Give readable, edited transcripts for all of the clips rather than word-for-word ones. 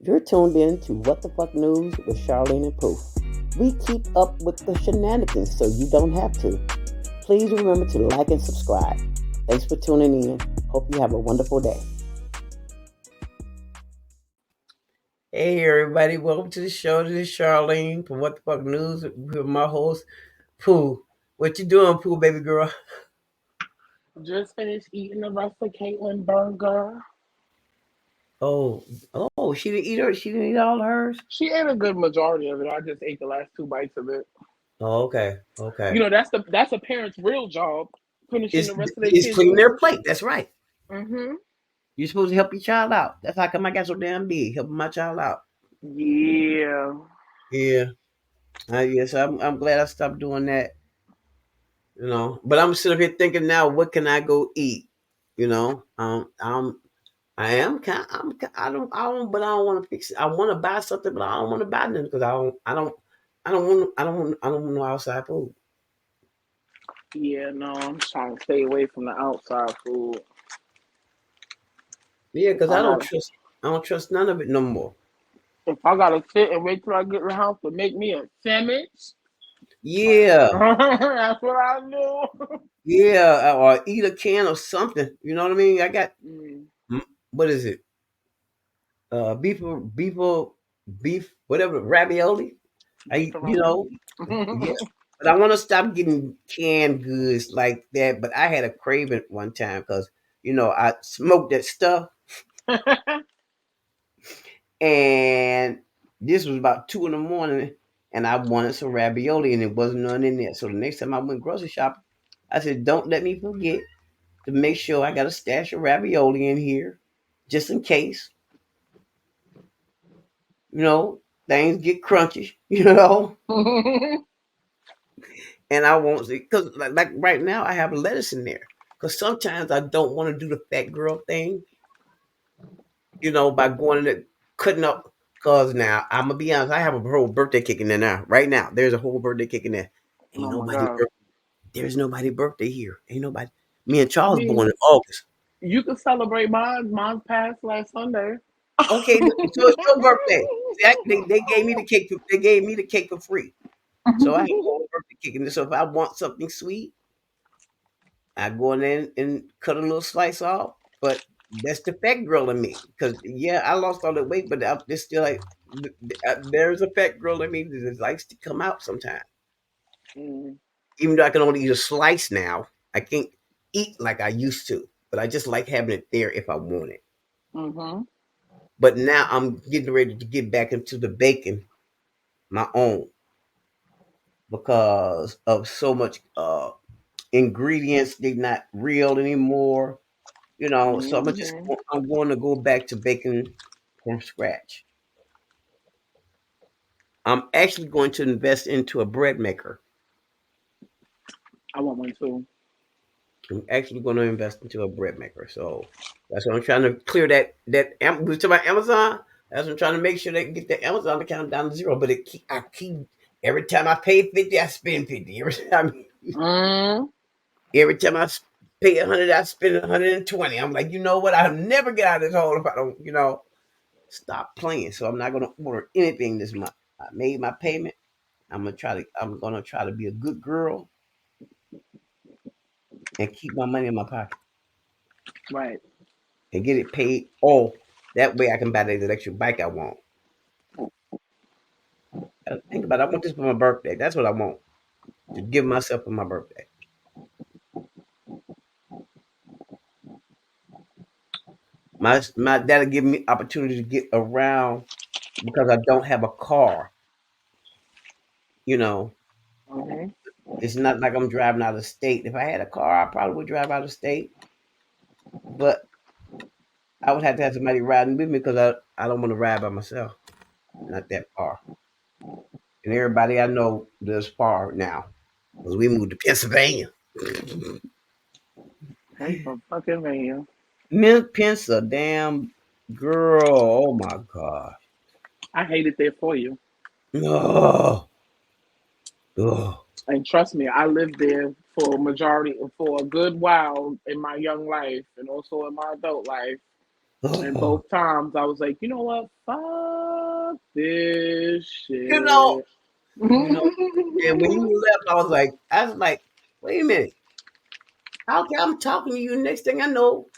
You're tuned in to What the Fuck News with Charlene and Pooh. We keep up with the shenanigans so you don't have to. Please remember to like and subscribe. Thanks for tuning in. Hope you have a wonderful day. Hey everybody, welcome to the show. This is Charlene from What the Fuck News with my host Pooh. What you doing, Pooh, baby girl? Just finished eating the rest of Caitlin burger. Oh, oh, she didn't eat her. She didn't eat all hers. She ate a good majority of it. I just ate the last two bites of it. Oh, okay, okay. You know, that's a parent's real job, finishing It's the rest of their it's kids' cleaning food. their plate. That's right. Mhm. You're supposed to help your child out. That's how come I got so damn big, helping my child out. Yeah. Yeah. Yes, I'm glad I stopped doing that. But I'm sitting up here thinking now, what can I go eat? I am kind. But I don't want to fix it. I want to buy something, but I don't want to buy nothing because I don't want no outside food. Yeah, no, I'm trying to stay away from the outside food. Yeah, because I got I don't trust none of it no more. if I gotta sit and wait till I get in the house to make me a sandwich, Yeah, that's what I do. yeah, or eat a can of something. You know what I mean? I got Mm, what is it? Beef, whatever, ravioli. beefaroni. Yeah. But I want to stop getting canned goods like that. But I had a craving one time because I smoked that stuff, and this was about 2 in the morning, and I wanted some ravioli, and it wasn't none in there. So the next time I went grocery shopping, I said, "Don't let me forget to make sure I got a stash of ravioli in here, just in case." You know, things get crunchy. And I won't see because like right now I have lettuce in there because sometimes I don't want to do the fat girl thing, by going in there cutting up. Cause now I'm gonna be honest, I have a whole birthday cake in there now. Right now, there's a whole birthday cake in there. Ain't Oh my nobody. god. There's nobody birthday here. Ain't nobody. Me and I Charles born mean, in August. you could celebrate mine. Mine passed last Sunday. Okay, so it's your birthday. See, they gave me the cake. They gave me the cake for free. So I have a whole birthday cake in there. So if I want something sweet, I go in there and cut a little slice off, but that's the fat girl in me. Because yeah, I lost all that weight, but there's still like there's a fat girl in me that likes to come out sometimes. Mm, Even though I can only eat a slice now, I can't eat like I used to. But I just like having it there if I want it. mm-hmm. But now I'm getting ready to get back into the baking my own because of so much ingredients. They're not real anymore. So Mm-hmm. I'm going to go back to baking from scratch. I'm actually going to invest into a bread maker. I want one too. I'm actually going to invest into a bread maker. So that's what I'm trying to clear we talking about Amazon. That's what I'm trying to make sure they get the Amazon account down to zero. But I keep every time I pay 50, I spend 50. Mm. Every time pay 100, I spend 120. I'm like, you know what? I'll never get out of this hole if I don't, stop playing. So I'm not gonna order anything this month. I made my payment. I'm gonna try to be a good girl and keep my money in my pocket Right. and get it paid off. That way I can buy the electric bike I want. Think about it. I want this for my birthday. That's what I want. To give myself for my birthday. My that'll give me opportunity to get around because I don't have a car. You know, Mm-hmm. it's not like I'm driving out of state. If I had a car, I probably would drive out of state. But I would have to have somebody riding with me because I don't want to ride by myself. Not that far. And everybody I know lives far now because we moved to Pennsylvania. Pennsylvania. Pennsylvania, damn girl. Oh my God. I hate it there for you. Oh, oh. And trust me, I lived there for a good while in my young life and also in my adult life. And Oh, both times I was like, you know what? Fuck this you know, shit. you know. And when you left, I was like, wait a minute. I'm talking to you. Next thing I know,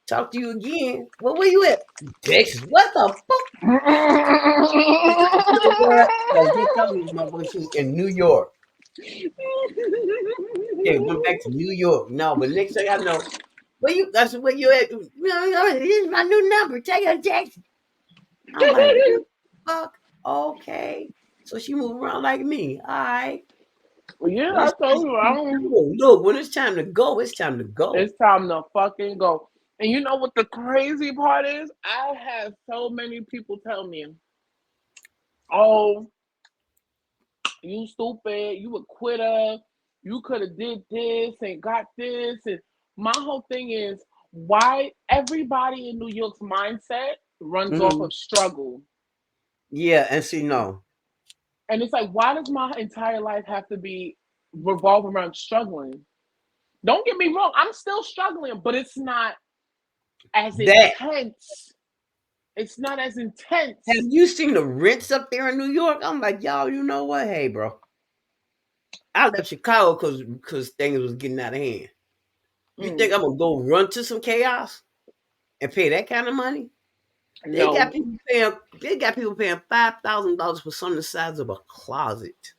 talk to you again. Well, where you at? Texas. What the fuck? You know what? I was just talking to this motherfucker. She was in New York. Okay, went back to New York. No, but next thing I know, where you? I said, where you at? This is my new number. Take your text. I'm like, fuck. Okay. So she moved around like me. All right. Yeah, When I it's told you. I don't. look, when it's time to go, it's time to go. It's time to fucking go. And you know what the crazy part is? I have so many people tell me, "Oh, you stupid, you a quitter, you could have did this and got this." And my whole thing is why everybody in New York's mindset runs off Mhm. of struggle. Yeah, and see, no, And it's like, why does my entire life have to be revolve around struggling? Don't get me wrong, I'm still struggling, but it's not as that. intense. It's not as Have intense. you seen the rents up there in New York? I'm like, y'all, you know what? Hey, bro, I left Chicago because things was getting out of hand. You think Mm, I'm gonna go run to some chaos and pay that kind of money? They got no. people paying. They got people paying $5,000 for something the size of a closet.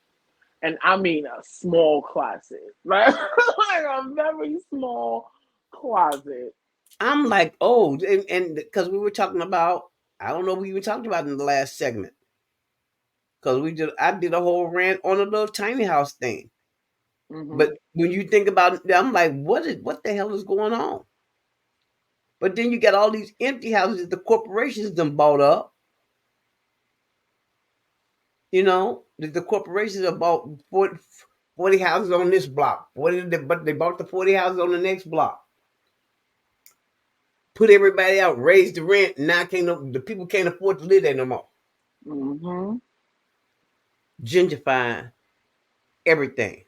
And I mean a small closet, right? Like a very small closet. I'm like, oh, and because we were talking about, I don't know, we even talked about in the last segment because I did a whole rant on a little tiny house thing. Hmm. But when you think about it, I'm like, what the hell is going on? But then you got all these empty houses that the corporations done bought up. You know, the corporations have bought 40 houses on this block. But they bought the 40 houses on the next block. Put everybody out, raised the rent. Now the people can't afford to live there no more. Hmm. Gentrifying everything.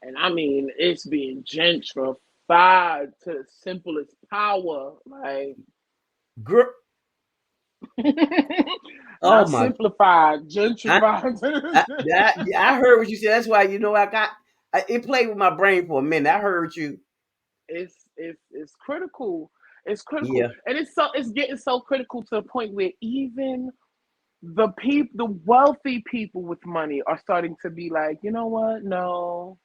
And I mean, it's being gentrified to the simplest power. Like, Girl, oh not my! simplified, I, gentrified. I heard what you said. That's why it played with my brain for a minute. I heard you. It's critical. It's critical, Yeah. and it's getting so critical to the point where even the wealthy people with money are starting to be like, you know what? No,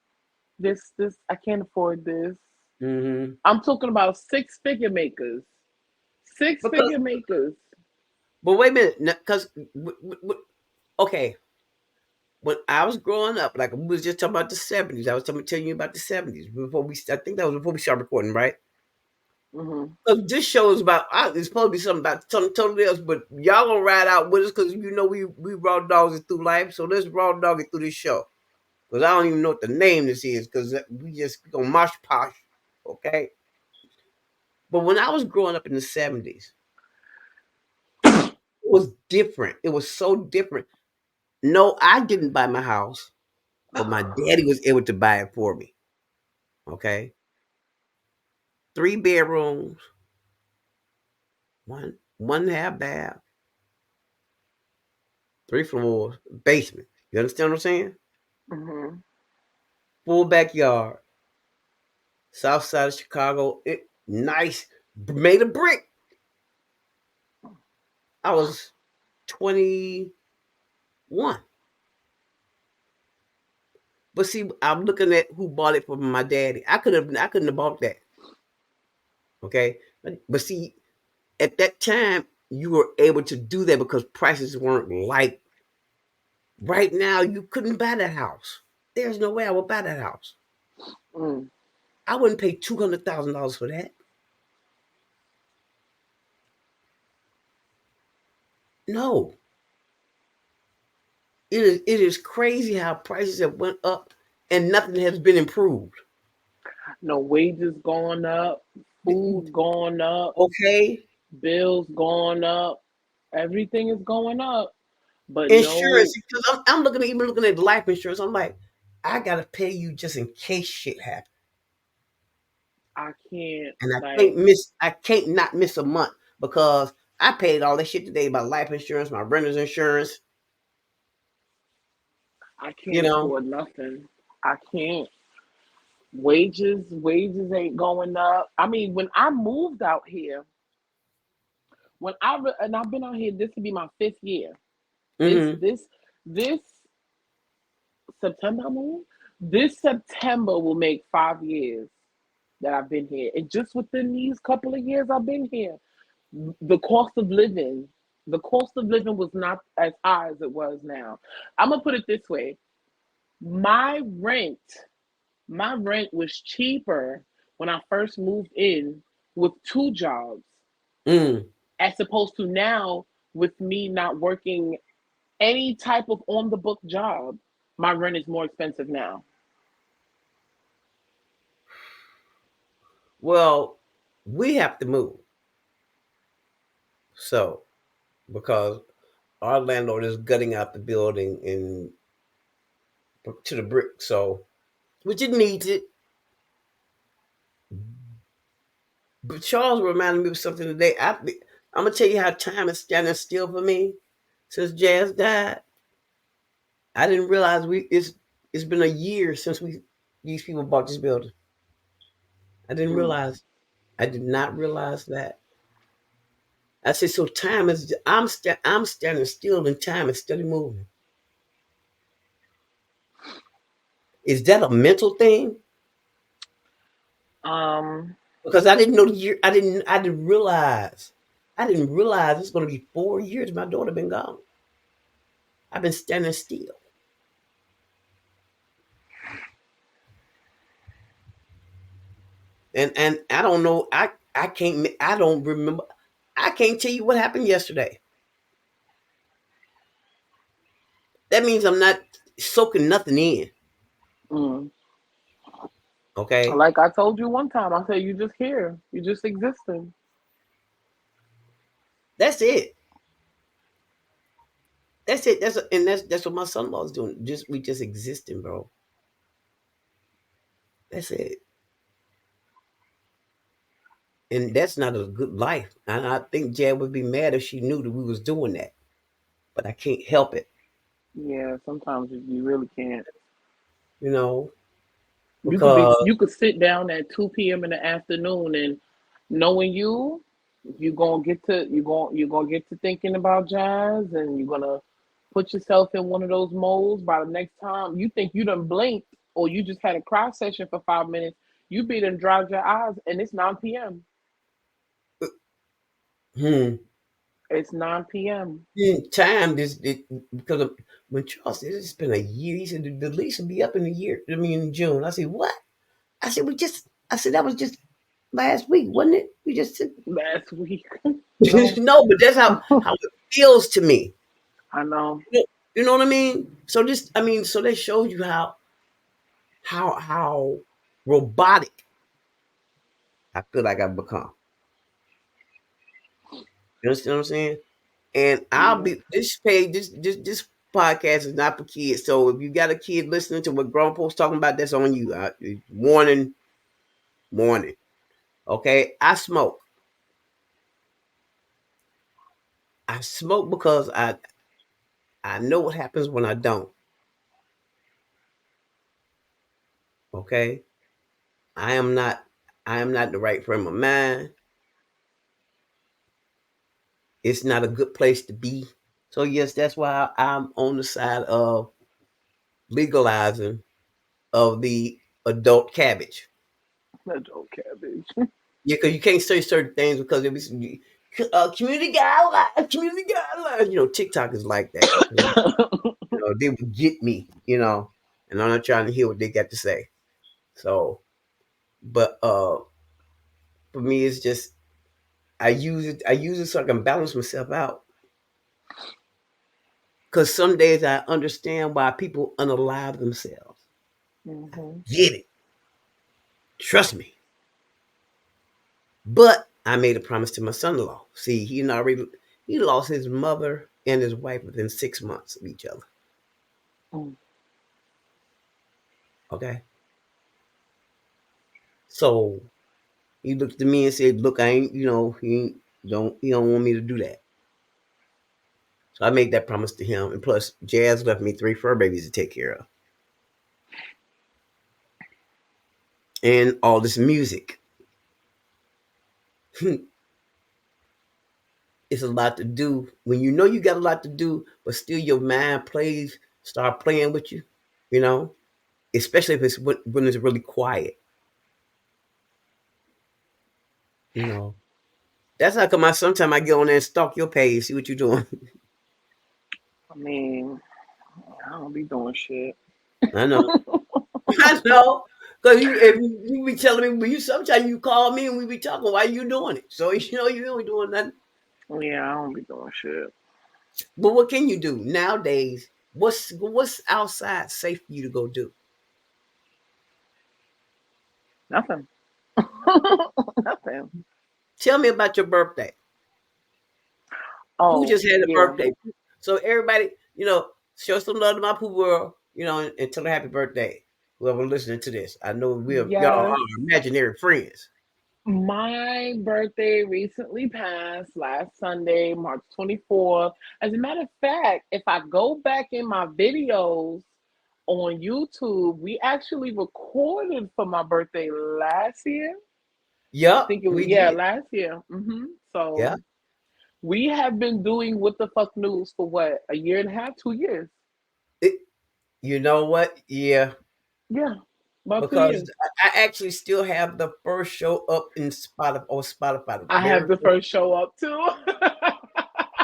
this I can't afford this. Hmm. I'm talking about six figure makers, six Because, figure makers. but wait a minute, because okay, when I was growing up, like we was just talking about the '70s. I was telling you about the '70s before we. I think that was before we started recording, right? Hmm. Because this show is about. It's supposed to be something about something totally else, but y'all gonna ride out with us because you know we raw dogs it through life. So let's raw dog it through this show. Because I don't even know what the name this is. Because we gonna mosh posh, okay? But when I was growing up in the '70s, it was different. It was so different. No, I didn't buy my house, but my daddy was able to buy it for me. Okay, 3 bedrooms, one and a half bath, 3 floors, basement. You understand what I'm saying? Hmm. Full backyard, south side of Chicago. It nice, made of brick. I was 21, but see, I'm looking at who bought it for my daddy. I couldn't have bought that. Okay, but see, at that time, you were able to do that because prices weren't like right now. You couldn't buy that house. There's no way I would buy that house. Mm. I wouldn't pay $200,000 for that. No, it is crazy how prices have went up and nothing has been improved. No wages going up, food going up, Okay, bills going up, everything is going up. But insurance no, because I'm looking at even looking at life insurance. I'm like, I gotta pay you just in case shit happens. I can't and like I can't not miss a month because I paid all that shit today, my life insurance, my renter's insurance, I you can't know. afford nothing. I can't. Wages ain't going up. I mean, when I moved out here, and I've been out here. This will be my fifth year. This Hmm. this this September I moved. This September will make 5 years that I've been here, and just within these couple of years I've been here, the cost of living, the cost of living was not as high as it was now. I'm gonna put it this way: my rent, my rent was cheaper when I first moved in with two jobs, Mm. as opposed to now with me not working any type of on the book job. My rent is more expensive now. Well, we have to move. So, because our landlord is gutting out the building and to the brick. So, which it needs it. But Charles reminded me of something today. I'm gonna tell you how time is standing still for me since Jazz died. I didn't realize it's been a year since we these people bought this building. I didn't Mm. realize. I did not realize that. I said, so time is. I'm standing still, and time is steady moving. Is that a mental thing? Um, Because I didn't know the year. I didn't realize. I didn't realize it's going to be 4 years. My daughter been gone. I've been standing still, and I don't know. I can't. I don't remember. I can't tell you what happened yesterday. That means I'm not soaking nothing in. mm. Okay, Like I told you one time, I said you just here, you just existing. that's it. That's it. That's what my son-in-law is doing. We just existing, bro. That's it. And that's not a good life. And I think Jad would be mad if she knew that we was doing that. But I can't help it, Yeah, sometimes you really can't. you know, You because you could sit down at 2 p.m. in the afternoon, and knowing you, you're gonna get to thinking about jazz, and you're gonna put yourself in one of those modes. By the next time you think you done blinked, or you just had a cry session for 5 minutes, you be done dried your eyes, and it's 9 p.m. hmm, It's 9 p.m. in time because when Charles said it's been a year, he said the lease will be up in a year. I mean in June. I said, what? I said that was just last week, wasn't it? We just said Last week. No, no, but that's how it feels to me. I know. You know what I mean? So so that shows you how robotic I feel like I've become. You understand what I'm saying? And I'll Yeah. be this page, this podcast is not for kids. So if you got a kid listening to what grown folks talking about, that's on you. Warning, warning. Okay, I smoke. I smoke because I know what happens when I don't. Okay, I am not I am not the right frame of mind. It's not a good place to be. So yes, that's why I'm on the side of legalizing of the adult cabbage. That's okay, bitch. Yeah, because you can't say certain things because it was community guidelines, community guidelines. You know, TikTok is like that. You know, they would get me. You know, and I'm not trying to hear what they got to say. So, but for me, it's just I use it. I use it so I can balance myself out. Because some days I understand why people unalive themselves. Hmm. Get it? Trust me. But I made a promise to my son-in-law. See, he lost his mother and his wife within 6 months of each other. Mm. Okay, so He looked at me and said, "Look, I ain't, he don't want me to do that." So I made that promise to him. And plus, Jazz left me three fur babies to take care of, and all this music. It's a lot to do when you know you got a lot to do, but still your mind start playing with you. You know, especially if when it's really quiet. You know, that's how come sometimes I get on there and stalk your page, see what you're doing. I mean, I don't be doing shit. I know. I know. Cause if you be telling me, but you sometimes you call me and we be talking. Why you doing it? So you ain't doing nothing. Yeah, I don't be doing shit. But what can you do nowadays? What's outside safe for you to go do? Nothing. Nothing. Tell me about your birthday. Who Oh, just had a yeah. birthday? So everybody, show some love to my Pooh world, and tell her happy birthday. Whoever listening to this, I know y'all are Yes. our imaginary friends. My birthday recently passed last Sunday, March 24th. As a matter of fact, if I go back in my videos on YouTube, we actually recorded for my birthday last year. I Yup, think it was, we yeah, did. last year. Yeah. So we have been doing What the Fuck News for what, a year and a half, 2 years? It, you know what? Yeah, Yeah, about two because years. I actually still have the first show up in Spotify, the I have very the first. first show up too.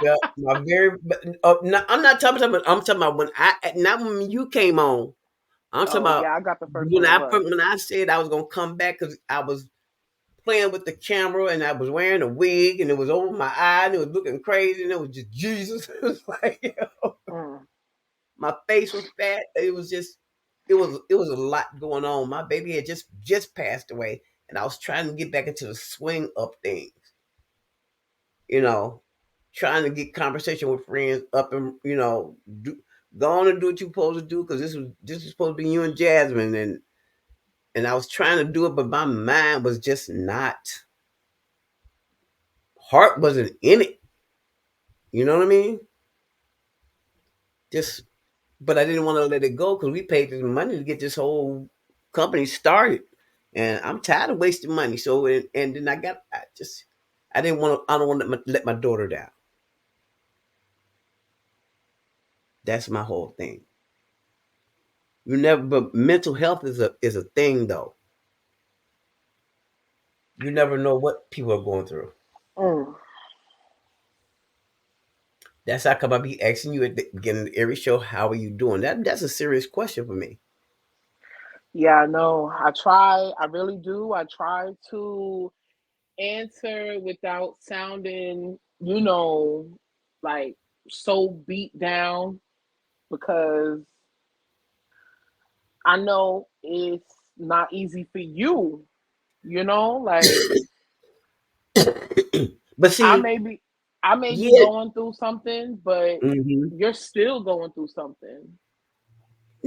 Yeah, my very. I'm not talking about. I'm talking about when not when you came on. I'm talking Oh about yeah, I got the first one of us. when I said I was gonna come back because I was playing with the camera and I was wearing a wig and it was over my eye and it was looking crazy and it was just Jesus. It was like Mm. my face was fat. It was a lot going on. My baby had just passed away and I was trying to get back into the swing of things. You know, trying to get conversation with friends up and go on and do what you're supposed to do because this was supposed to be you and Jasmine and I was trying to do it, but my mind was just not heart wasn't in it. You know what I mean? Just but I didn't want to let it go because we paid this money to get this whole company started, and I'm tired of wasting money. So and then I didn't want to. I don't want to let my daughter down. That's my whole thing. You never, but mental health is a thing though. You never know what people are going through. Mm. That's how come I be asking you at the beginning of every show, how are you doing? That's a serious question for me. Yeah, no, I try. I really do. I try to answer without sounding, like so beat down because I know it's not easy for you, like But I see, may be I may be yeah, going through something, but hmm you're still going through something.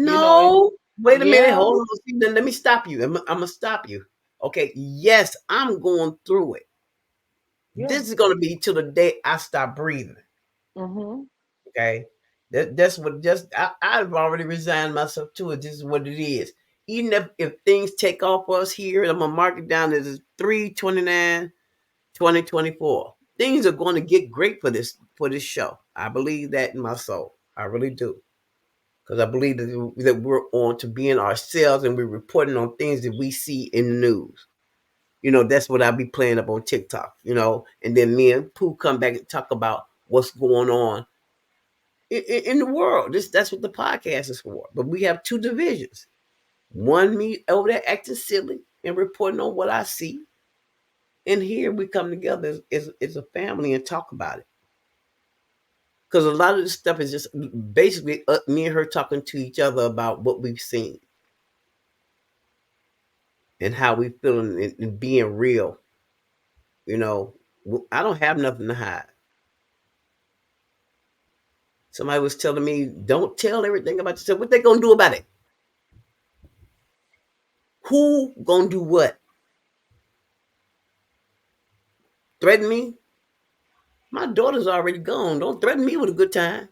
It no. Wait a minute, yeah, hold on. See, then let me stop you. I'm gonna stop you. Okay, yes, I'm going through it. yeah. This is gonna be till the day I stop breathing. Mhm. Okay, that's what just I've already resigned myself to it. This is what it is. Even if things take off for us here, I'm gonna mark it down as 3/29, 2024. Things are going to get great for this show. I believe that in my soul. I really do. Because I believe that we're on to being ourselves and we're reporting on things that we see in the news. That's what I'll be playing up on TikTok, and then me and Pooh come back and talk about what's going on in the world. That's what the podcast is for. But we have two divisions. One me over there acting silly and reporting on what I see. And here we come together as a family and talk about it. Because a lot of this stuff is just basically me and her talking to each other about what we've seen and how we feeling and being real. You know, I don't have nothing to hide. Somebody was telling me, don't tell everything about yourself. What they gonna do about it? Who gonna do what? Threaten me? My daughter's already gone. Don't threaten me with a good time.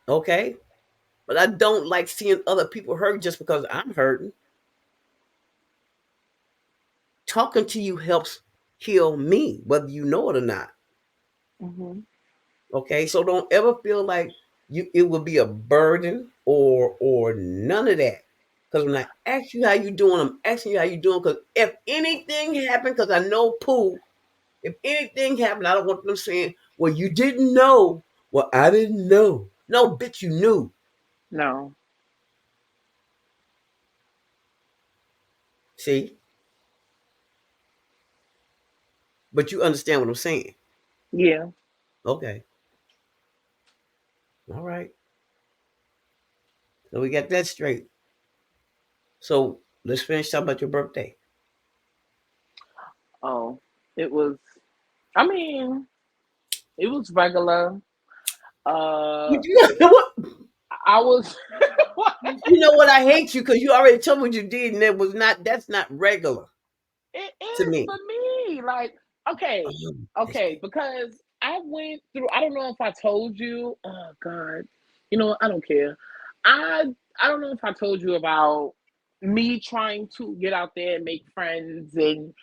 Okay? But I don't like seeing other people hurt just because I'm hurting. Talking to you helps heal me, whether you know it or not. Hmm. Okay? So don't ever feel like it will be a burden or none of that. Because when I ask you how you doing, I'm asking you how you doing. Because if anything happened, because I know Pooh, if anything happened, I don't want them saying, "Well, you didn't know." Well, I didn't know. No, bitch, you knew. No. See, but you understand what I'm saying. Yeah. Okay, all right. So we got that straight. So let's finish talking about your birthday. Oh, it was. I mean, it was regular. Uh, You know what? I was. What? You know what? I hate you because you already told me what you did, and it was not. That's not regular It to is me. for me. Like, okay, That's okay, because I went through. I don't know if I told you. Oh God, you know what? I don't care. I I don't know if I told you about me trying to get out there and make friends and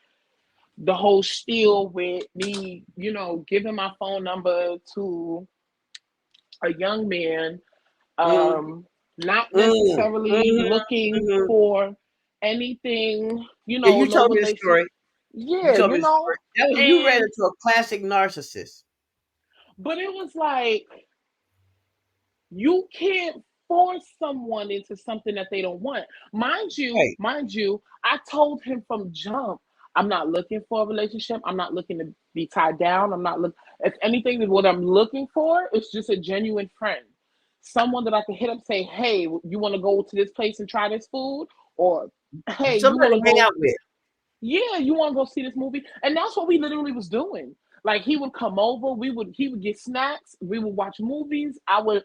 the whole spiel with me, giving my phone number to a young man, mm, not mm, necessarily mm, looking mm. for anything, Yeah, you no told me the relation. story. You Yeah, told me the story. That was you ran and into a classic narcissist. but it was like you can't force someone into something that they don't want. Right. Mind you, I told him from jump, I'm not looking for a relationship. I'm not looking to be tied down. I'm not look if anything, what I'm looking for is just a genuine friend. Someone that I can hit up, say, hey, you want to go to this place and try this food? Or hey, you want Somebody to to hang go, out with. yeah, you want to go see this movie? And that's what we literally was doing. Like he would come over, he would get snacks, we would watch movies. I would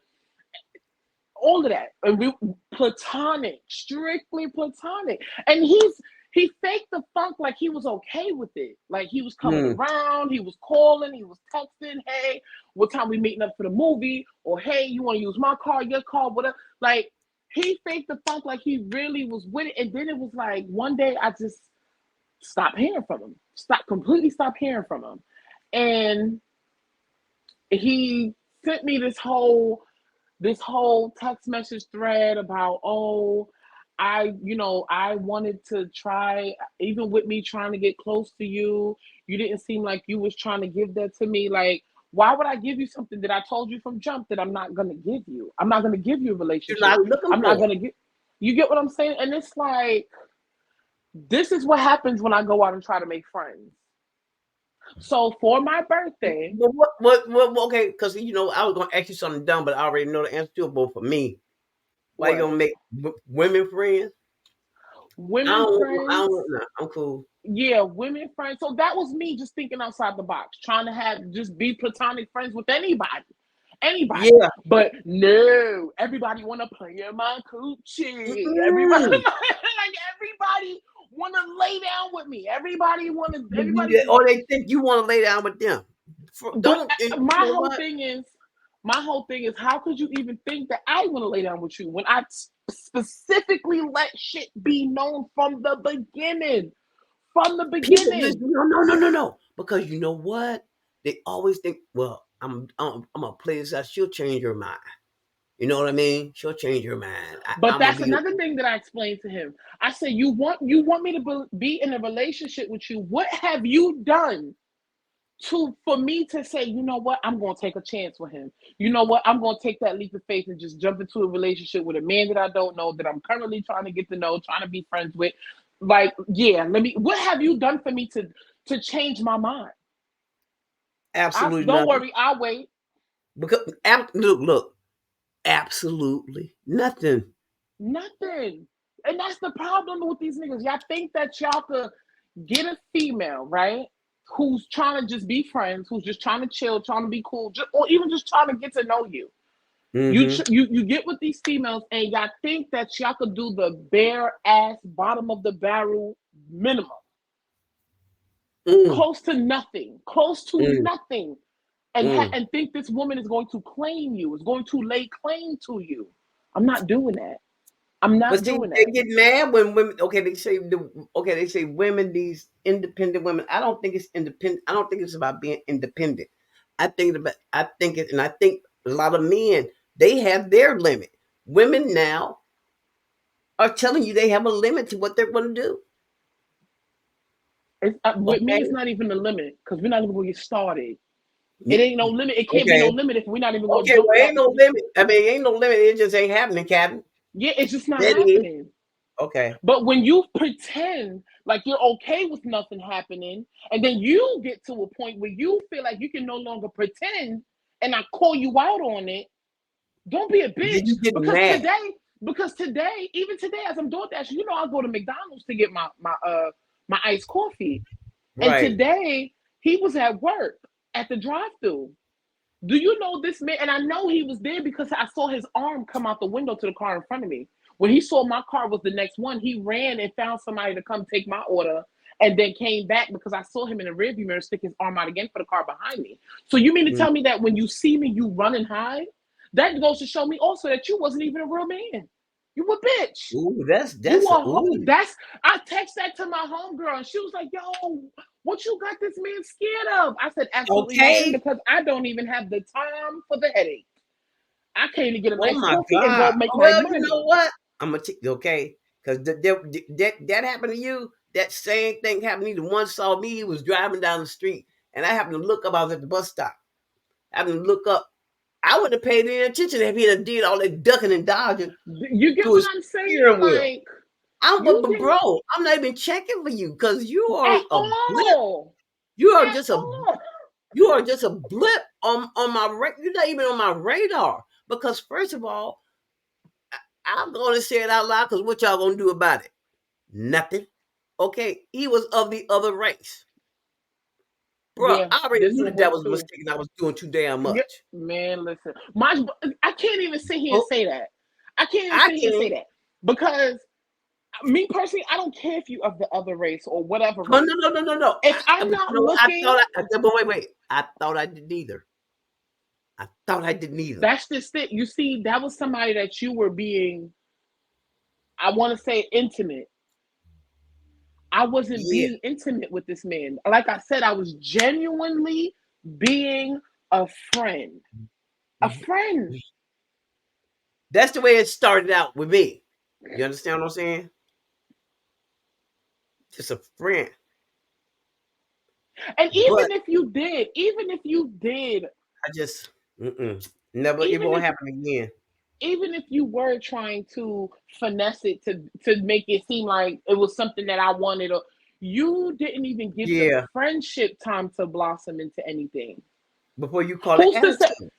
all of that, and we platonic, strictly platonic. And he faked the funk like he was okay with it, like he was coming Mm. around, he was calling, he was texting, hey, what time we meeting up for the movie, or hey, you want to use my car, your car, whatever. Like he faked the funk like he really was with it, and then it was like one day I just stopped hearing from him, stopped hearing from him, and he sent me this whole text message thread about, oh, I wanted to try, even with me trying to get close to you, you didn't seem like you was trying to give that to me. Like, why would I give you something that I told you from jump that I'm not gonna give you? I'm not gonna give you a You're relationship. not looking I'm not for. gonna get you get what I'm saying? And it's like this is what happens when I go out and try to make friends. So for my birthday, But what okay, because I was gonna ask you something dumb, but I already know the answer to it. But for me, why you what? gonna make women friends? Women I friends. don't know. I'm cool. Yeah, women friends. So that was me just thinking outside the box, trying to have just be platonic friends with anybody. Anybody. Yeah. But no, everybody wanna play in my coochie. Everybody Mm-mm. like everybody wanna lay down with me. Everybody Or they think you want to lay down with them. but Don't you my know whole what? thing is how could you even think that I want to lay down with you when I specifically let shit be known from the beginning? From the People beginning. listen. No, no, no, no, no. Because you know what? They always think, well, I'm gonna play this out. She'll change her mind. You know what I mean? She'll change her mind. But I'm gonna that's be. another thing that I explained to him. I said, you want me to be in a relationship with you? What have you done to for me to say, you know what, I'm going to take a chance with him? You know what, I'm going to take that leap of faith and just jump into a relationship with a man that I don't know, that I'm currently trying to get to know, trying to be friends with. Like, yeah, let me. What have you done for me to change my mind? I Absolutely don't nothing. worry, I'll wait. Because look, absolutely nothing. Nothing. And that's the problem with these niggas. Y'all think that y'all could get a female, right? Who's trying to just be friends, who's just trying to chill, trying to be cool, or even just trying to get to know you. Mm-hmm. You get with these females and y'all think that y'all could do the bare ass bottom of the barrel minimum. Mm, close to nothing, close to mm, nothing, and mm. and think this woman is going to claim you, is going to lay claim to you. I'm not doing that. I'm not But see, doing they that. get mad when women. Okay, they say women these independent women. I don't think it's independent. I don't think it's about being independent. I think it, and I think a lot of men they have their limit. Women now are telling you they have a limit to what they're going to do. With me, Okay, it's not even the limit because we're not even going to get started. It Mm, ain't no limit. It can't be no okay, limit if we're not even going to okay. jump Well, that. ain't no limit. I mean, ain't no limit. It just ain't happening, Captain. Yeah, it's just not That is happening. okay. But when you pretend like you're okay with nothing happening, and then you get to a point where you feel like you can no longer pretend, and I call you out on it, don't be a Then bitch. you get mad, Because today, even today, as I'm doing that, you know, I go to McDonald's to get my iced coffee, and right? today he was at work at the drive-through. Do you know this man? And I know he was there because I saw his arm come out the window to the car in front of me. When he saw my car was the next one, he ran and found somebody to come take my order and then came back because I saw him in the rearview mirror stick his arm out again for the car behind me. So you mean to Mm. tell me that when you see me, you run and hide? That goes to show me also that you wasn't even a real man. You a bitch. Ooh, You that's are ooh. that's I text that to my homegirl and she was like, yo, what you got this man scared of? I said, absolutely nothing Okay. because I don't even have the time for the headache. I came to get a Oh nice my coffee and God. go make my Well, you know money. what? I'm gonna okay, because that happened to you. That same thing happened to me. The one saw me. He was driving down the street, and I happened to look up. I was at the bus stop. I happened to look up. I wouldn't have paid any attention if he had did all that ducking and dodging You get to what his I'm saying? steering wheel. Like But, you but didn't bro, I'm not even checking for you because you are at a blip. all. You are At just a all. you are just a blip on my you're not even on my radar. Because first of all, I'm gonna say it out loud because what y'all gonna do about it? Nothing. Okay, he was of the other race. Bro, Yeah, I already this knew one that that was was a too. mistake and I was doing too damn Yeah, much. man, listen. My I can't even sit here and Oh, say that. I can't even I sit here and say can't. that. Because me personally, I don't care if you of the other race or whatever Oh, no, race. no, no, no, no. If I'm But you not know what? I looking, thought but wait. I thought I did neither. I thought I did neither. that's just it. You see, that was somebody that you were being, I want to say, intimate. I wasn't Yeah. being intimate with this man. Like I said, I was genuinely being a friend. A friend. That's the way it started out with me. You understand what I'm saying? Just a friend. And But even if you did, I just never. It even won't if happen again. even if you were trying to finesse it to make it seem like it was something that I wanted, or you didn't even give the Yeah. friendship time to blossom into anything. Before you call it Who's to say? attitude.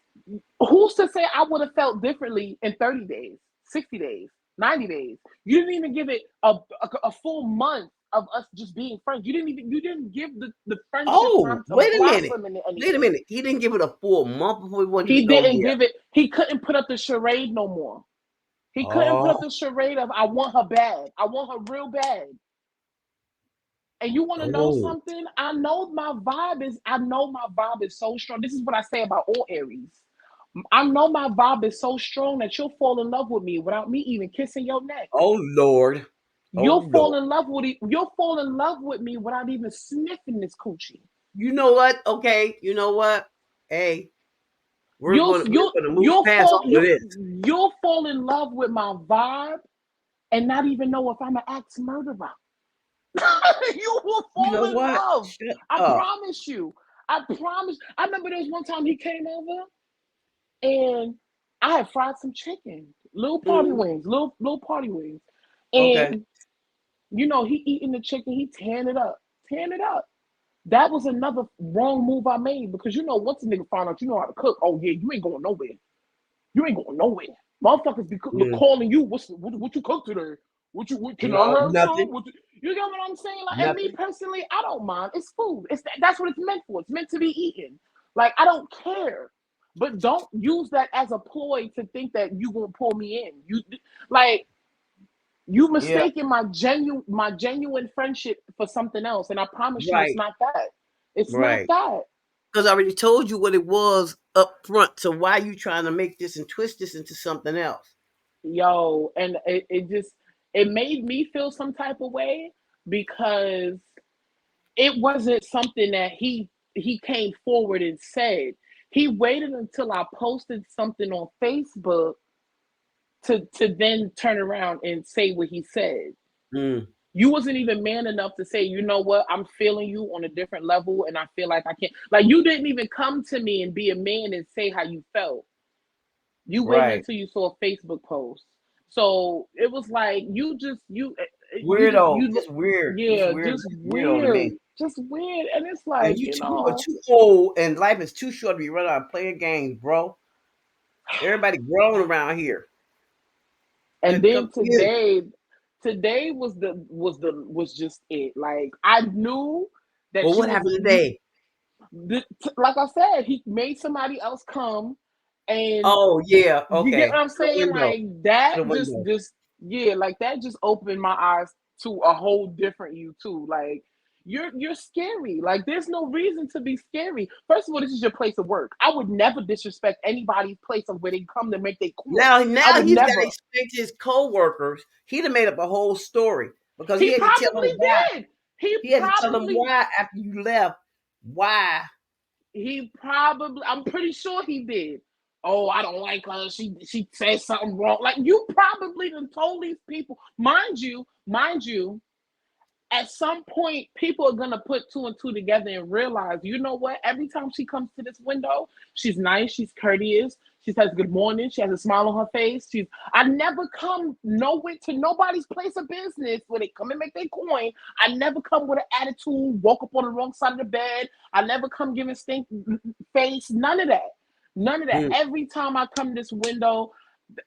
Who's to say I would have felt differently in 30 days, 60 days, 90 days? You didn't even give it a full month of us just being friends. You didn't give the friendship Oh, time to wait a minute. blossom into Wait a anything. minute. He didn't give it a full month before he wanted you to He go, didn't yeah. give it, he couldn't put up the charade no more. He couldn't put up Oh, the charade of I want her bad. I want her real bad. And you want to know oh, something? I know my vibe is so strong. This is what I say about all Aries. I know my vibe is so strong that you'll fall in love with me without me even kissing your neck. oh Lord. Oh Lord. You'll fall in love with me without even sniffing this coochie. You know what? Okay, you know what? Hey, we're gonna move past all of this. You'll fall in love with my vibe and not even know if I'm an axe murderer. You will You know fall in what? love. Shut I up. promise you. I promise. I remember there was one time he came over and I had fried some chicken, Mhm. little party wings, Okay. and you know he eating the chicken, he tearing it up. That was another wrong move I made because you know once a nigga find out you know how to cook, oh yeah, you ain't going nowhere. You ain't going nowhere. Motherfuckers be Mm. calling you. What you cook today? Can I No, have some? nothing. You get what I'm saying? Like, and me Nothing. personally, I don't mind. It's food. That's what it's meant for. It's meant to be eaten. Like I don't care. But don't use that as a ploy to think that you gonna pull me in. You like You Yeah. mistaken my genuine friendship for something else, and I promise you, it's Right. not that. It's not Right. that. Because I already told you what it was up front. So why are you trying to make this and twist this into something else? Yo, and it just it made me feel some type of way because it wasn't something that he came forward and said. He waited until I posted something on Facebook to then turn around and say what he said. Mm, You wasn't even man enough to say, you know what, I'm feeling you on a different level and I feel like I can't. Like, you didn't even come to me and be a man and say how you felt. You waited right. until you saw a Facebook post. So it was like Weirdo. you Just weird. Just yeah, weird. just Just weirdo to weird. me. Just weird. And it's And like, you are too old, and life is too short to be running out playing games, bro. Everybody grown around here. and Come, then yeah. today was just it. Like, I knew Well, that what happened you today? like I said, he made somebody else come, and Oh yeah. you get Okay. what I'm To the saying? window. Like, To the that window. just yeah, like that just opened my eyes to a whole different you too. Like, you're scary. Like, there's no reason to be scary. First of all, this is your place of work. I would never disrespect anybody's place of where they come to make their coin. I Now would he's got to never. explain to his co-workers. He'd have made up a whole story because he He had to tell probably them why. did. He He had to tell them probably why after you left. Why? I'm pretty sure he did. Oh, I don't like her. She said something wrong. Like, you probably done told these people. Mind you, at some point, people are gonna put two and two together and realize, you know what? Every time she comes to this window, she's nice, she's courteous, she says good morning, she has a smile on her face. I never come nowhere to nobody's place of business where they come and make their coin. I never come with an attitude, woke up on the wrong side of the bed. I never come giving stink face. None of that. None of that. Mm, Every time I come to this window,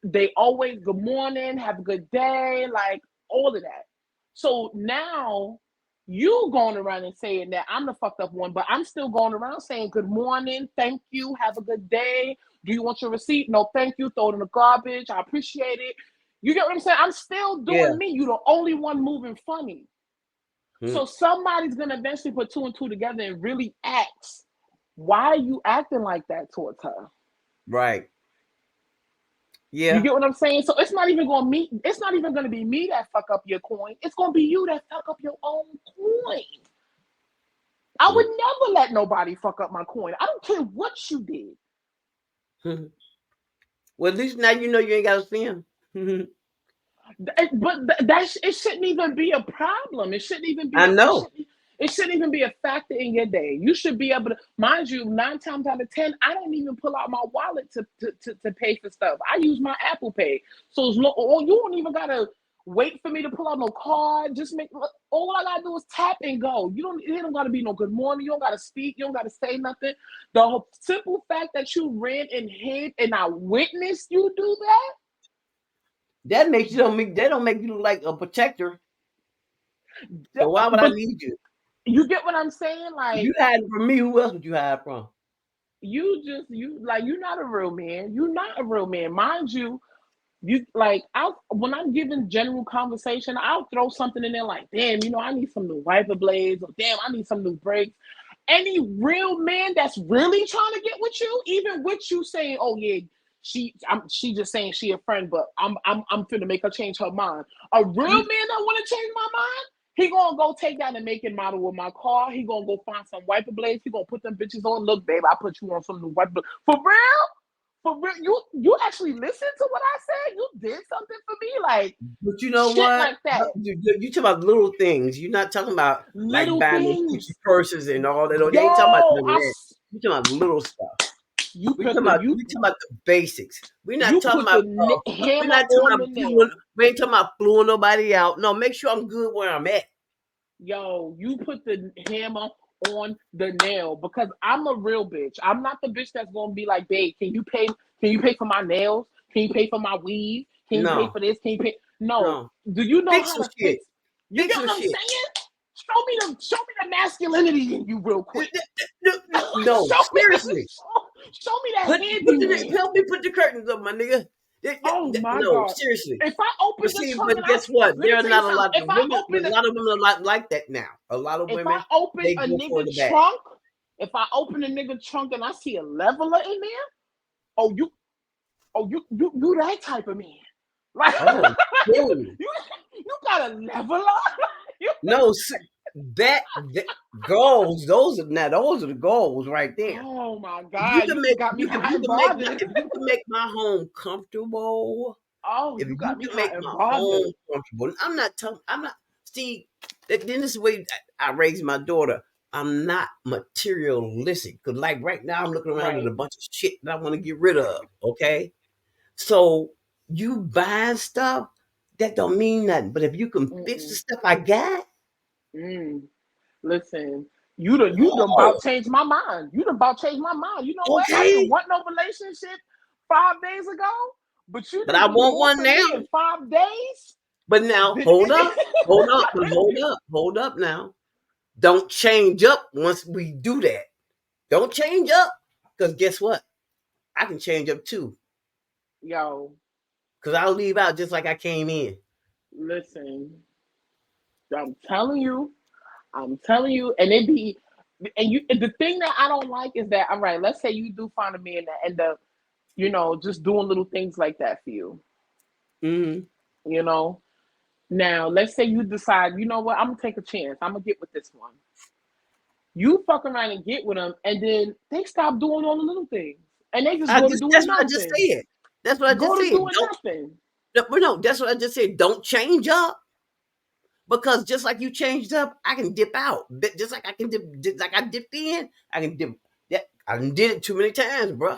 they always good morning, have a good day, like all of that. So now you going around and saying that I'm the fucked up one, but I'm still going around saying good morning, thank you, have a good day. Do you want your receipt? No, thank you. Throw it in the garbage. I appreciate it. You get what I'm saying? I'm still yeah. doing me. You the only one moving funny. Mm, So somebody's gonna eventually put two and two together and really ask, why are you acting like that towards her? right. You Yeah. get what I'm saying? So it's not even gonna be me that fuck up your coin. It's gonna be you that fuck up your own coin. I would Mm. never let nobody fuck up my coin. I don't care what you did. Well, at least now you know you ain't got to see him. But that it shouldn't even be a problem. It shouldn't even be I a know. it shouldn't even be a factor in your day. You should be able to, mind you, 9 times out of 10, I don't even pull out my wallet to pay for stuff. I use my Apple Pay. So you don't even gotta wait for me to pull out no card. Just make all I gotta do is tap and go. It don't gotta be no good morning. You don't gotta speak. You don't gotta say nothing. The whole simple fact that you ran and hid and I witnessed you do that. That makes you don't make that don't make you look like a protector. So why would I But need you? you get what I'm saying? If you Like, hiding from me, who else would you hide from? you're not a real man. You're not a real man. Mind you, you like I'll when I'm giving general conversation, I'll throw something in there like, damn, I need some new wiper blades, or damn, I need some new brakes. Any real man that's really trying to get with you, even with you saying, oh yeah, she just saying she a friend, but I'm finna make her change her mind. A real man that wanna change my mind, he gonna go take that and make it model with my car. He gonna go find some wiper blades. He gonna put them bitches on. Look, babe, I put you on some new wiper blades. For real? For real? You actually listened to what I said? You did something for me? Like, But you know shit what? like that. You talking about little things. You're not talking about like Little buying those Gucci things. purses and all that. They ain't talking about Yo, none of that. You talking about little stuff. you We put talking the about you we talking about the basics. We're not you talking put about the we're hammer not talking on about the fluing. nail. We ain't talking about fluing nobody out. No, make sure I'm good where I'm at. Yo, you put the hammer on the nail because I'm a real bitch. I'm not the bitch that's gonna be like, babe, can you pay for my nails? Can you pay for my weave? Can you pay No, for this? Can you pay? No. no. Do you know Fix how some to shit. fix? You Fix get some what I'm shit. saying? Show me the masculinity in you real quick. No, show me seriously. show me that Help handyman. me put the curtains up, my nigga. Oh my No, God. seriously. If I But open the see, trunk but and guess what? let There me are tell you not a something. lot of women. A lot of women are like that now. A lot of If I women, open they a go for nigga the bag. trunk, if I open a nigga trunk and I see a leveler in there, oh you that type of man. Like Oh, no, you got a leveler? You- no, that goals. Those are the goals right there. oh my If you God, can you just make, got me you can, hot you and can make my, bothered. if you can make my home comfortable. Oh, If you you got me can make hot and my home bothered. comfortable, I'm not telling. I'm not. See, then this is the way I raised my daughter. I'm not materialistic because, like right now, I'm looking around at Right. a bunch of shit that I want to get rid of. Okay, so you buying stuff that don't mean nothing. But if you can fix the Mm-mm. stuff I got, Mm. Listen, you done oh, about changed my mind. You done about changed my mind. You know what? I didn't okay. want no relationship 5 days ago, but you But I done did want more one for now. me in 5 days. But now, Than, hold up. Now, don't change up once we do that. Don't change up because guess what? I can change up too yo, because I'll leave out just like I came in. listen, I'm telling you, and it be, and you. The thing that I don't like is that all right. Let's say you do find a man that end up, just doing little things like that for you. Hmm. You know. Now, let's say you decide, you know what? I'm gonna take a chance. I'm gonna get with this one. You fuck around and get with them, and then they stop doing all the little things, and they just go to doing That's what I just nothing. said. That's what I just Go to said. doing nothing. No, that's what I just said. Don't change up because just like you changed up, I can dip out. Just like I can like I dipped in, I can dip. That I done did it too many times, bro.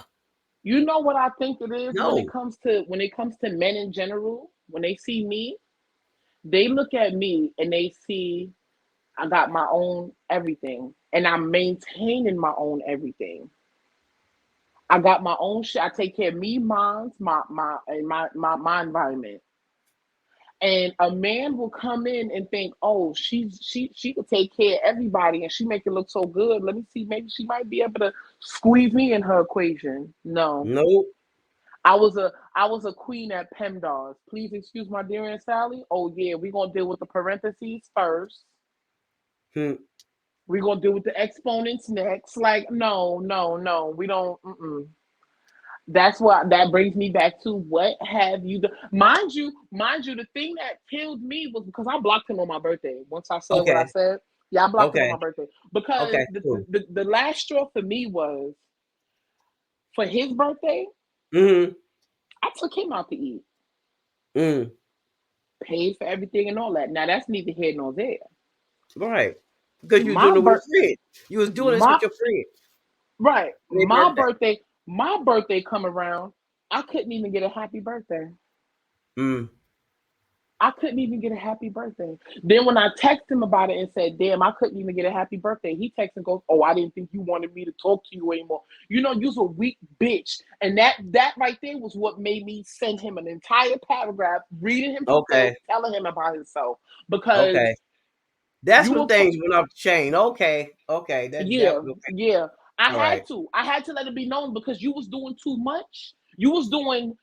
You know what I think it is No, when it comes to men in general. When they see me, they look at me and they see I got my own everything, and I'm maintaining my own everything. I got my own shit. I take care of me, mine, my environment. And a man will come in and think, oh, she could take care of everybody and she make it look so good. Let me see, maybe she might be able to squeeze me in her equation. No. no. I was a queen at PEMDAS. Please excuse my dear Aunt Sally. Oh yeah, we're gonna deal with the parentheses first. Hmm. We're gonna deal with the exponents next. Like, no, no, no. We don't that's what that brings me back to what have you done? Mind you, the thing that killed me was because I blocked him on my birthday. Once I said what I Okay, said, yeah, I blocked him on okay, my birthday. Because okay. Cool. the last straw for me was for his birthday, Hmm. I took him out to eat, Mm. paid for everything and all that. Now that's neither here nor there. Right. Because you were My doing it with a birth friend. You was doing this my with your friend. right, Their birthday. my birthday come around, I couldn't even get a happy birthday. Mm. I couldn't even get a happy birthday. Then when I texted him about it and said, "Damn, I couldn't even get a happy birthday," he texts and goes, "Oh, I didn't think you wanted me to talk to you anymore. You're a weak bitch." And that right there was what made me send him an entire paragraph, reading him himself, Okay. telling him about himself, Okay. because That's you when were things went off the chain. Okay. Okay. That yeah, was okay. yeah. I All had right. to. I had to let it be known because you was doing too much. You was doing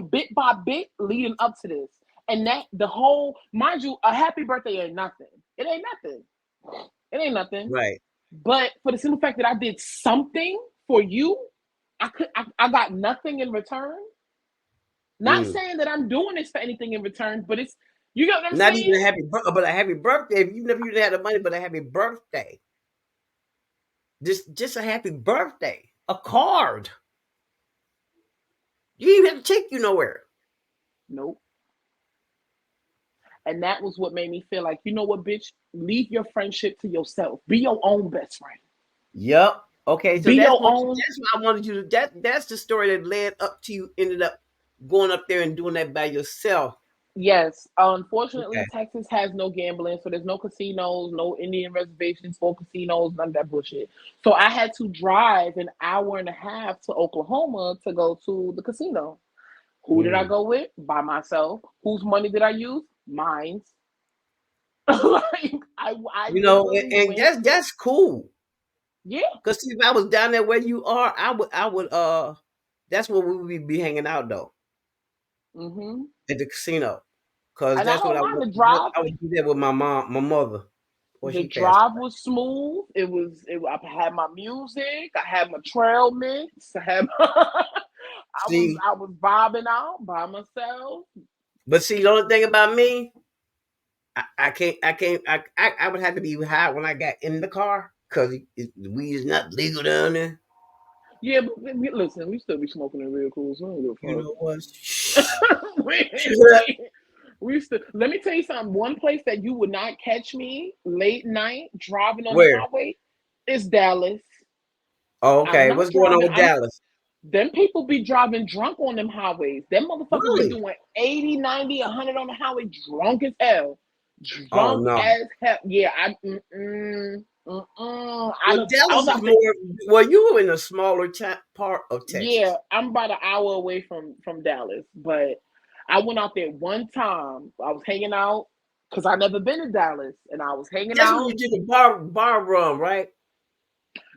bit by bit leading up to this. And that the whole mind you, a happy birthday ain't nothing. It ain't nothing. It ain't nothing. Right. But for the simple fact that I did something for you, I got nothing in return. Not Mm. saying that I'm doing this for anything in return, but it's you get what I'm Not even saying? a but a happy birthday. If you never even had the money, but a happy birthday. Just a happy birthday. A card. You didn't even have to take you nowhere. Nope. And that was what made me feel like, you know what, bitch? Leave your friendship to yourself. Be your own best friend. Yep. Okay, so Be your own. that's what I wanted you to that's the story that led up to you ended up going up there and doing that by yourself. Yes. Okay. Unfortunately, Texas has no gambling, so there's no casinos, no Indian reservations for casinos, none of that bullshit. So I had to drive an hour and a half to Oklahoma to go to the casino. Who did I Mm. go with? By myself. Whose money did I use? Mine's. Like I You know, literally and went. that's cool. Yeah. Cause see, if I was down there where you are, I would that's where we would be hanging out though. Mm-hmm. at the casino, because And I that's what don't I mind would. the drive. I would do that with my mom, my mother, before The she passed drive away. was smooth. It was. I had my music. I had my trail mix. I had. I was. See, I was vibing out by myself. but see, the only thing about me, I can't, I would have to be high when I got in the car because the weed is not legal down there. Yeah, but listen, we still be smoking in vehicles. I don't You give know what? a Shh. fuck. Shut up. We used to. Let me tell you something. One place that you would not catch me late night driving on the Where? highway is Dallas. Oh, I'm okay. not What's going on driving. with Dallas? Them people be driving drunk on them highways. Them motherfuckers be Really? doing 80, 90, 100 on the highway drunk as hell. Oh Drunk no. as hell. Yeah, I Well, don't, I Dallas was is out there. more. Well, you were in a smaller part of Yeah, Texas. I'm about an hour away from Dallas, but I went out there one time. I was hanging out because I never been to Dallas, and I was hanging That's when out. you did the bar run, right?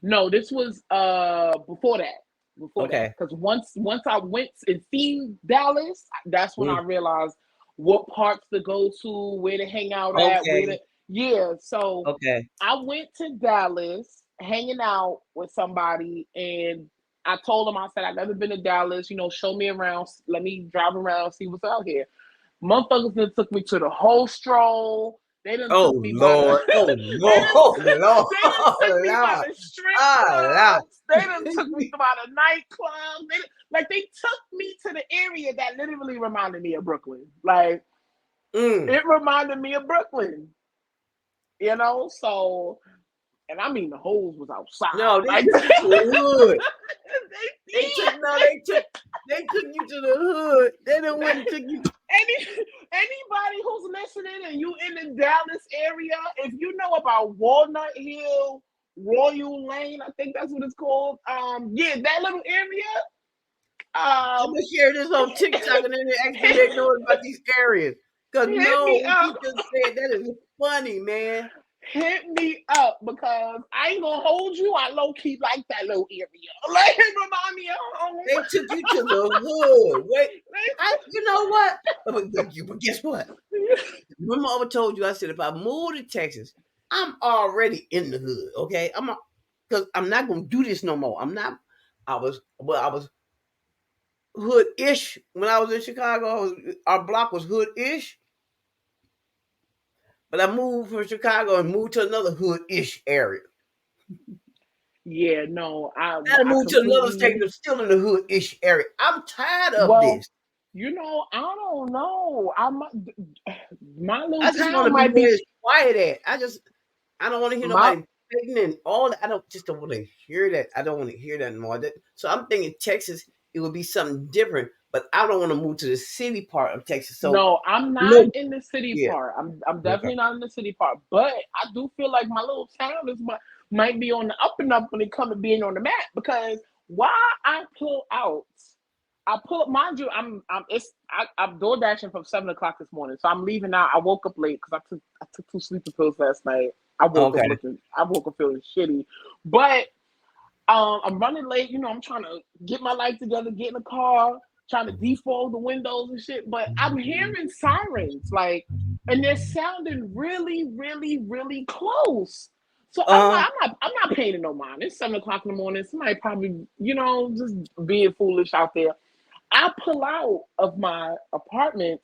No, this was before that. Before that, Okay. because once I went and seen Dallas, that's when I Mm. realized what parks to go to, where to hang out at, where to Okay. yeah. So Okay. I went to Dallas hanging out with somebody, and I told them I said I've never been to Dallas. You know, show me around, let me drive around, see what's out here. Motherfuckers then took me to the whole stroll. They done Oh took me by the Lord. Oh Lord. Oh Lord. they done Oh took me by Lord. the strip Oh Lord. clubs. They done took me by the nightclubs. They took me to the area that literally reminded me of Brooklyn. Like Mm. it reminded me of Brooklyn, you know? So and I mean the hoes was outside. No, they Like took you to the hood. they They took did. no, they took you to the hood. They done went and took you. Any anybody who's listening and you in the Dallas area, if you know about Walnut Hill, Royal Lane, I think that's what it's called. Yeah, that little area. I'm Um, gonna share this on TikTok and then they ask them hit, they know about these areas. Cause hit no, me what up. you just said that is funny, man. Hit me up because I ain't gonna hold you. I low key like that little area. Like it remind me of home. They took you to the hood. Wait, you know what? But guess what? Remember, I told you. I said if I move to Texas, I'm already in the hood. Okay, because I'm not gonna do this no more. I'm not. I was hood-ish when I was in Chicago. Our block was hood-ish, but I moved from Chicago and moved to another hood-ish area. Yeah, no, I I moved to another state completely that's still in the hood-ish area. I'm tired of well, this. I don't know. My little I just want town to be might where be it's quiet at. I don't want to hear my nobody fighting and all that. I don't want to hear that. I don't want to hear that anymore. So I'm thinking Texas, it would be something different. But I don't want to move to the city part of Texas. So no, I'm not no, in the city yeah, part. I'm okay. definitely not in the city part. But I do feel like my little town might be on the up and up when it comes to being on the map because why I pull out I pull up, mind you, I'm door dashing from 7 o'clock this morning, so I'm leaving out. I woke up late because I took two sleeping pills last night. Okay. I woke up feeling shitty, but I'm running late. You know, I'm trying to get my life together, get in the car, trying to defog the windows and shit. But I'm hearing sirens, like, and they're sounding really, really, really close. So Uh, I'm not paying it no mind. It's 7 o'clock in the morning. Somebody probably, just being foolish out there. I pull out of my apartments.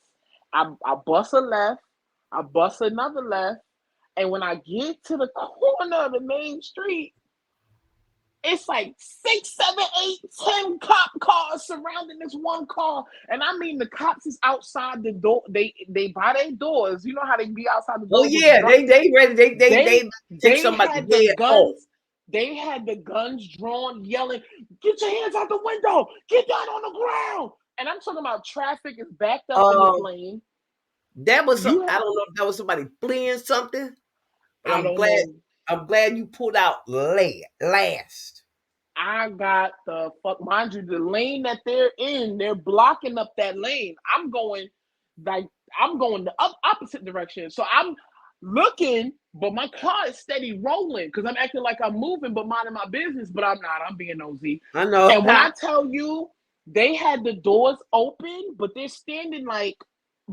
I bust a left. I bust another left. And when I get to the corner of the main street, it's like six, seven, eight, 10 cop cars surrounding this one car. And I mean the cops is outside the door. They by their doors. You know how they be outside the oh doors with the yeah, gun. they ready. They They take they somebody had the head off. guns. They had the guns drawn, yelling, "Get your hands out the window! Get down on the ground!" And I'm talking about traffic is backed up in this Um, lane. that was some. You I have, don't know if that was somebody fleeing something, but I I'm don't glad. know. I'm glad you pulled out last. I got the fuck, mind you, the lane that they're in, they're blocking up that lane. Like, I'm going the opposite direction. So I'm looking, but my car is steady rolling because I'm acting like I'm moving, but minding my business, but I'm not. I'm being nosy. I know. And when I tell you, they had the doors open, but they're standing like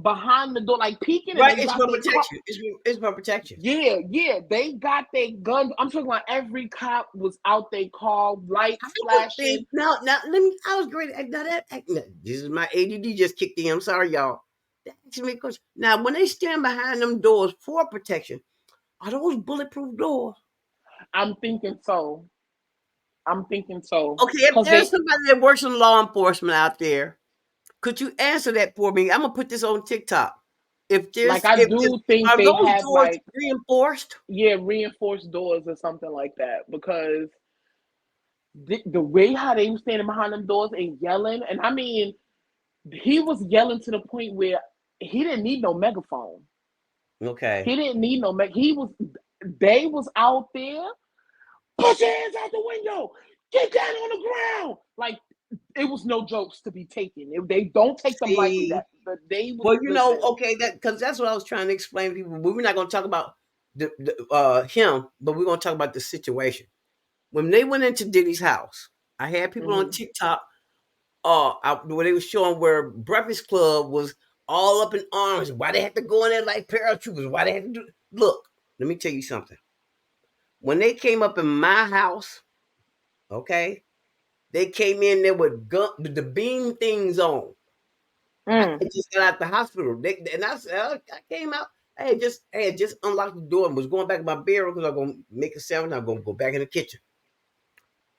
behind the door, like peeking, and Right, they it's got for their car. protection. It's for protection. Yeah, yeah, they got their guns. I'm talking about every cop was out their car, I lights would flashing. think now let me. I was great. Now this is my ADD just kicked in. I'm sorry, y'all. That asked me a question. Now, when they stand behind them doors for protection, are those bulletproof doors? I'm thinking so. I'm thinking so. Okay, if Cause there's they somebody that works in law enforcement out there, could you answer that for me? I'm gonna put this on TikTok. like I If do think are they those have doors like, reinforced? yeah, reinforced doors or something like that. Because the way how they were standing behind them doors and yelling, and I mean, he was yelling to the point where he didn't need no megaphone. Okay. He didn't need no meg. He was. They was out there. Put your hands out the window. Get down on the ground. Like it was no jokes to be taken. They don't take them lightly. See, That but they was well, listen. okay, that because that's what I was trying to explain to people. We're not gonna talk about him, but we're gonna talk about the situation. When they went into Diddy's house, I had people on Mm-hmm. TikTok where they were showing where Breakfast Club was all up in arms. Why they had to go in there like paratroopers? Why they had to do? Look, let me tell you something. When they came up in my house, okay, they came in there with the beam things on. I Mm. had just got out the hospital. And I said, I came out. I had just unlocked the door and was going back in my bedroom because I'm gonna make a sandwich. I'm gonna go back in the kitchen.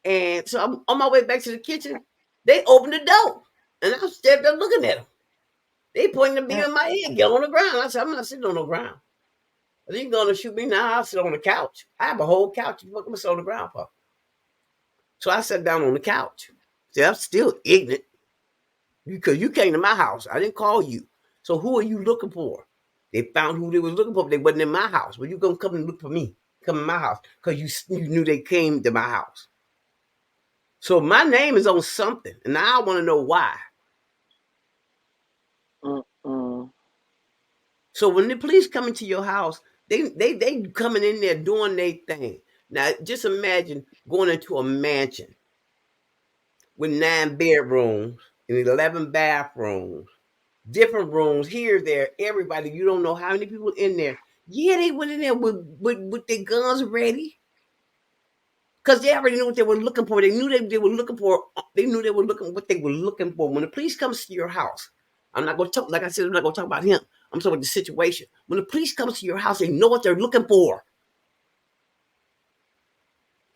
And so I'm on my way back to the kitchen. They opened the door, and I was there looking at them. They pointing the beam Mm. in my head. Get on the ground. I said, I'm not sitting on the ground. Are you gonna shoot me now? I'll sit on the couch. I have a whole couch. What am I sit on the ground for? So I sat down on the couch. See, I'm still ignorant because you came to my house. I didn't call you. So who are you looking for? They found who they was looking for, but they wasn't in my house. Well, you gonna come and look for me? Come in my house because you knew they came to my house. So my name is on something, and now I want to know why. Mm. So when the police come into your house, they coming in there doing their thing. Now just imagine going into a mansion with 9 bedrooms and 11 bathrooms, different rooms here, there, everybody. You don't know how many people in there. Yeah, they went in there with their guns ready because they already knew what they were looking for. They knew they were looking for. They knew they were looking what they were looking for. When the police comes to your house, I'm not going to talk. Like I said, I'm not going to talk about him. I'm talking about the situation. When the police comes to your house, they know what they're looking for.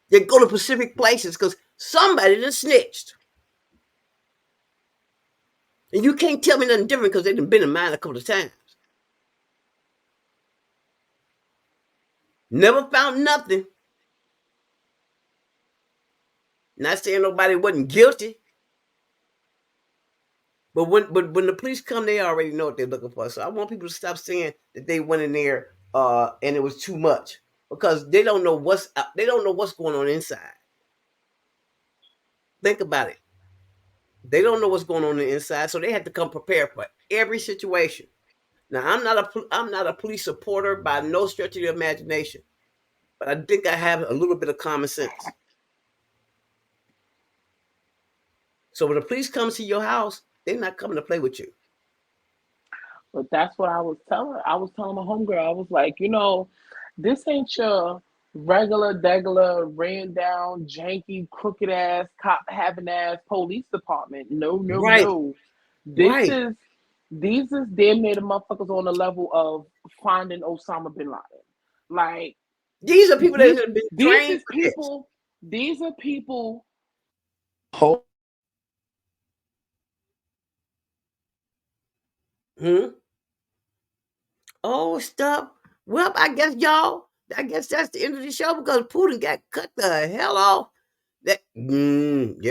They go to specific places because somebody done snitched. And you can't tell me nothing different because they've been in mine a couple of times. Never found nothing. Not saying nobody wasn't guilty, but when the police come, they already know what they're looking for. So I want people to stop saying that they went in there and it was too much because they don't know what's going on inside. Think about it. They don't know what's going on the inside, so they had to come prepared for every situation. Now I'm not a police supporter by no stretch of the imagination, but I think I have a little bit of common sense. So when the police comes to your house, they're not coming to play with you. But that's what I was telling. I was telling my homegirl. I was like, this ain't your regular, degular, ran down, janky, crooked ass, cop having ass police department. No, no, Right, no. This right. is these is damn near the motherfuckers on the level of finding Osama bin Laden. Like These are people that these have been these trained is for this. people. These are people. Hmm? Oh, stop. Well, I guess y'all. I guess that's the end of the show because Putin got cut the hell off. That was the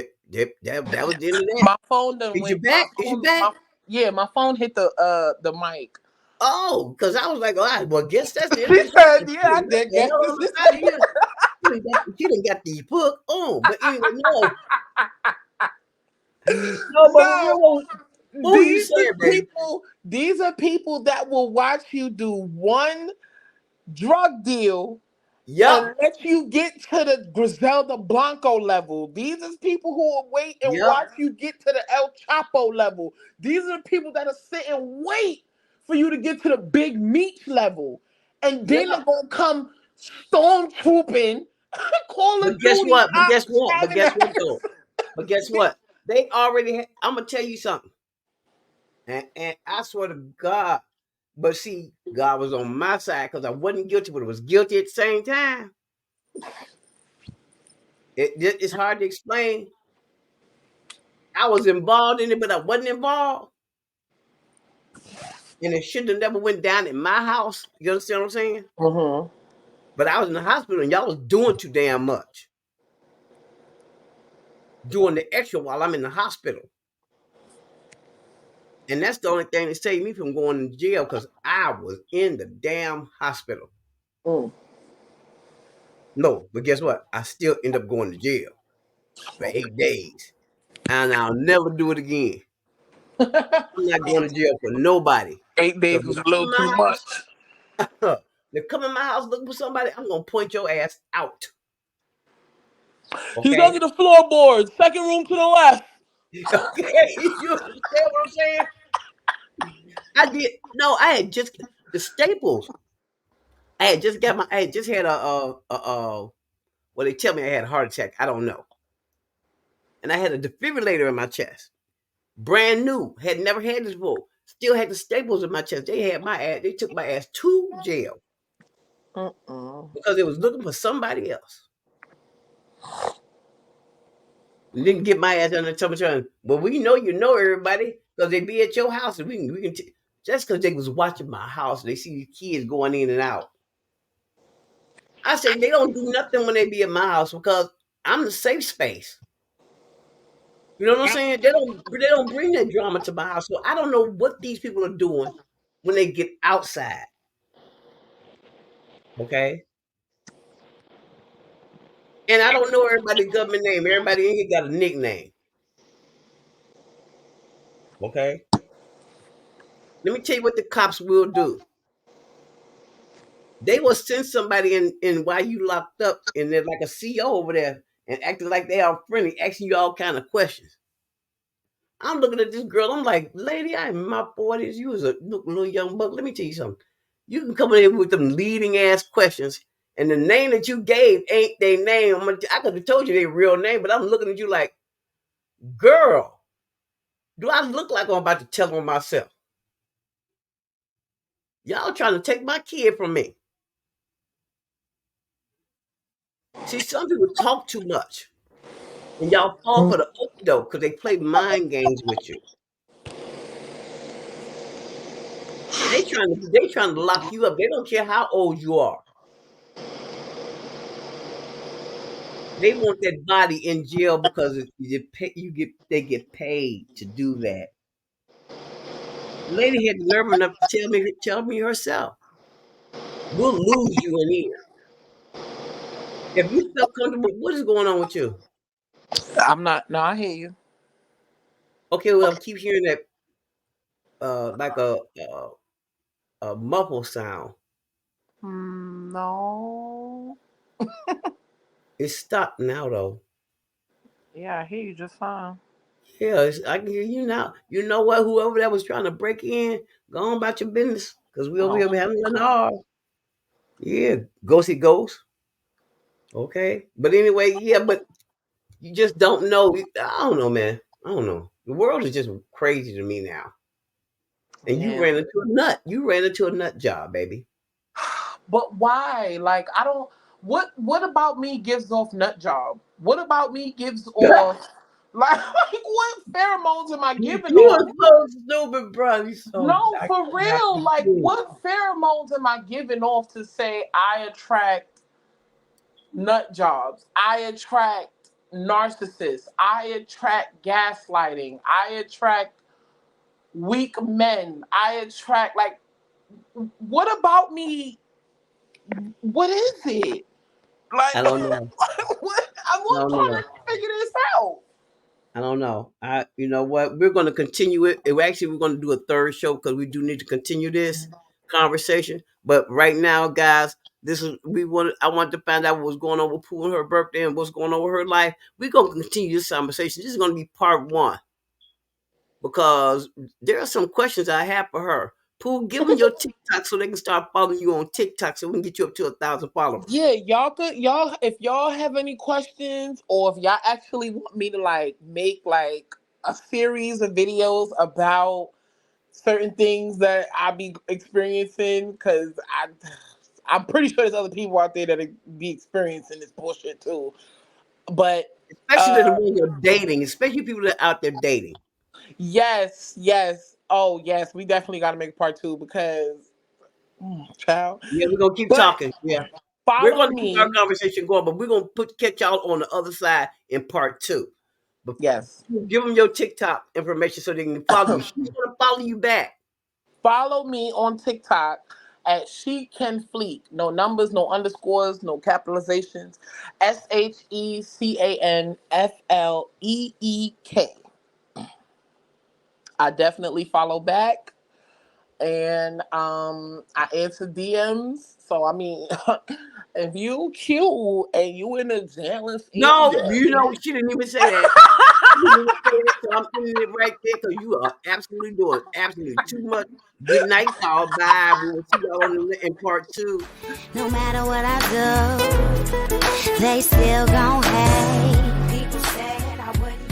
end of that. My phone done Is you went. My back? Is you phone. back? Yeah, my phone hit the mic. Oh, because I was like, all right, well, guess that's the end of She the show. said, 'Cause "Yeah, I Putin got did the guess hell this on is." out of here. She done got the hook on. But anyway, no, but for No, real, what were you these is saying, baby? people. These are people that will watch you do one drug deal Yup. unless you get to the Griselda Blanco level. These are people who will wait and Yup. watch you get to the El Chapo level. These are the people that are sit and wait for you to get to the Big Meech level. And then they're Yup. going to come stormtrooping, Call But of guess Duty what? But guess what? But having guess a what though? But guess what? They already. I'm gonna tell you something, and I swear to God. But see, God was on my side because I wasn't guilty, but I was guilty at the same time. It's hard to explain. I was involved in it, but I wasn't involved, and it should have never went down in my house. You understand what I'm saying? Mhm. But I was in the hospital, and y'all was doing too damn much, doing the extra while I'm in the hospital. And that's the only thing that saved me from going to jail because I was in the damn hospital. Mm. No, but guess what? I still end up going to jail for 8 days. And I'll never do it again. I'm not going to jail for nobody. 8 days Because was a little too much. they come in my house looking for somebody, I'm going to point your ass out. He's Okay? under the floorboard, second room to the left. Okay? You understand what I'm saying? I did. No, I had just the staples. I had just had well, they tell me I had a heart attack. I don't know. And I had a defibrillator in my chest. Brand new. Had never had this before. Still had the staples in my chest. They had my ass. They took my ass to jail Mm-mm. because they was looking for somebody else. And didn't get my ass on the temperature. Well, we know you know everybody because they be at your house, and just because they was watching my house, they see these kids going in and out. I say they don't do nothing when they be at my house because I'm the safe space. You know what I'm saying? They don't bring that drama to my house. So I don't know what these people are doing when they get outside. Okay. And I don't know everybody's government name. Everybody in here got a nickname. Okay. Let me tell you what the cops will do. They will send somebody in while you locked up and they're like a CO over there and acting like they are friendly, asking you all kind of questions. I'm looking at this girl. I'm like, lady, I'm in my 40s. You was a little young buck. Let me tell you something. You can come in here with them leading ass questions, and the name that you gave ain't their name. I could have told you their real name, but I'm looking at you like, girl, do I look like I'm about to tell on myself? Y'all trying to take my kid from me. See, some people talk too much, and y'all fall for the okie doke because they play mind games with you. They trying to lock you up. They don't care how old you are. They want that body in jail because they get paid to do that. The lady had the nerve enough to tell me herself, "We'll lose you in here if you feel comfortable." What is going on with you? I'm not. No, I hear you. Okay, well, I keep hearing that like a muffle sound. No. It's stopped now though. Yeah, I hear you just fine. Yeah, I can hear you now. You know what? Whoever that was trying to break in, go on about your business because we over Oh, here having an hour. Yeah, go see ghosts. Okay, but anyway, yeah, but you just don't know. I don't know, man. I don't know. The world is just crazy to me now. And you yeah. ran into a nut. You ran into a nut job, baby. But why? Like, I don't. What about me gives off nut job? What about me gives off like what pheromones am I giving You are off? so stupid, bro. You so No, I for cannot real. with Like, you. what pheromones am I giving off to say I attract nut jobs? I attract narcissists. I attract gaslighting. I attract weak men. I attract like what about me? What is it? Like I don't know. what I'm I don't trying know. to figure this out. I don't know. You know what? We're going to continue it. Actually, we're going to do a third show because we do need to continue this. conversation. But right now, guys, this is I want to find out what's going on with Pooh and her birthday and what's going on with her life. We're gonna continue this conversation. This is gonna be part one because there are some questions I have for her. Pooh, give them your TikTok so they can start following you on TikTok so we can get you up to 1,000 followers. Yeah, y'all if y'all have any questions or if y'all actually want me to like make like a series of videos about certain things that I be experiencing, because I'm pretty sure there's other people out there that be experiencing this bullshit too. But Especially the uh ones you're dating, especially people that are out there dating. yes, yes. Oh yes, we definitely gotta make part two because child. Yeah, we're gonna keep But talking. Yeah. We're follow gonna keep our me. conversation going, but we're gonna catch y'all on the other side in part two. But Yes. give them your TikTok information so they can follow you. She's gonna follow you back. Follow me on TikTok at She Can Fleek. No numbers, no underscores, no capitalizations. SHECANFLEEK. I definitely follow back, and I answer DMs. So I mean, if you cute and you in the jealous No, area, you know she didn't even say that. She didn't even say that, so I'm putting it right there because you are absolutely doing absolutely too much. Good night, y'all. Bye. We will see y'all in part two. No matter what I do, they still gon'